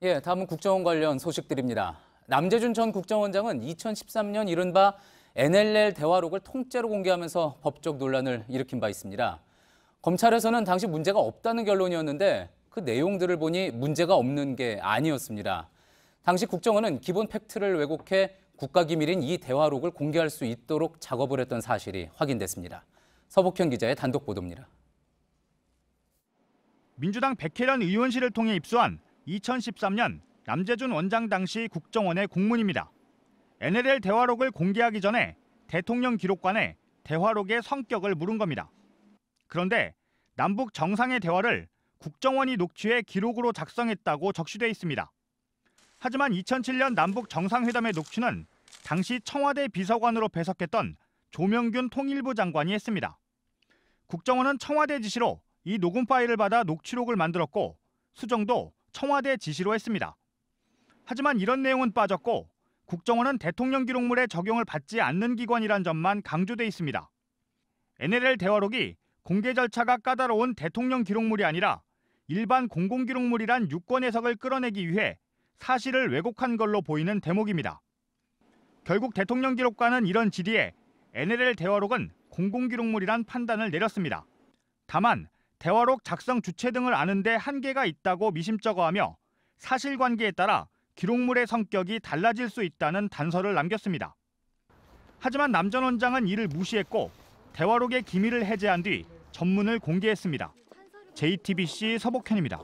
예, 다음은 국정원 관련 소식들입니다. 남재준 전 국정원장은 2013년 이른바 NLL 대화록을 통째로 공개하면서 법적 논란을 일으킨 바 있습니다. 검찰에서는 당시 문제가 없다는 결론이었는데 그 내용들을 보니 문제가 없는 게 아니었습니다. 당시 국정원은 기본 팩트를 왜곡해 국가기밀인 이 대화록을 공개할 수 있도록 작업을 했던 사실이 확인됐습니다. 서복현 기자의 단독 보도입니다. 민주당 백혜련 의원실을 통해 입수한 2013년 남재준 원장 당시 국정원의 공문입니다. NLL 대화록을 공개하기 전에 대통령 기록관에 대화록의 성격을 물은 겁니다. 그런데 남북 정상의 대화를 국정원이 녹취해 기록으로 작성했다고 적시돼 있습니다. 하지만 2007년 남북 정상회담의 녹취는 당시 청와대 비서관으로 배석했던 조명균 통일부 장관이 했습니다. 국정원은 청와대 지시로 이 녹음 파일을 받아 녹취록을 만들었고 수정도 청와대 지시로 했습니다. 하지만 이런 내용은 빠졌고 국정원은 대통령 기록물에 적용을 받지 않는 기관이란 점만 강조돼 있습니다. NLL 대화록이 공개 절차가 까다로운 대통령 기록물이 아니라 일반 공공기록물이란 유권 해석을 끌어내기 위해 사실을 왜곡한 걸로 보이는 대목입니다. 결국 대통령 기록관은 이런 질의에 NLL 대화록은 공공기록물이란 판단을 내렸습니다. 다만 대화록 작성 주체 등을 아는데 한계가 있다고 미심쩍어하며 사실관계에 따라 기록물의 성격이 달라질 수 있다는 단서를 남겼습니다. 하지만 남 전 원장은 이를 무시했고 대화록의 기밀을 해제한 뒤 전문을 공개했습니다. JTBC 서복현입니다.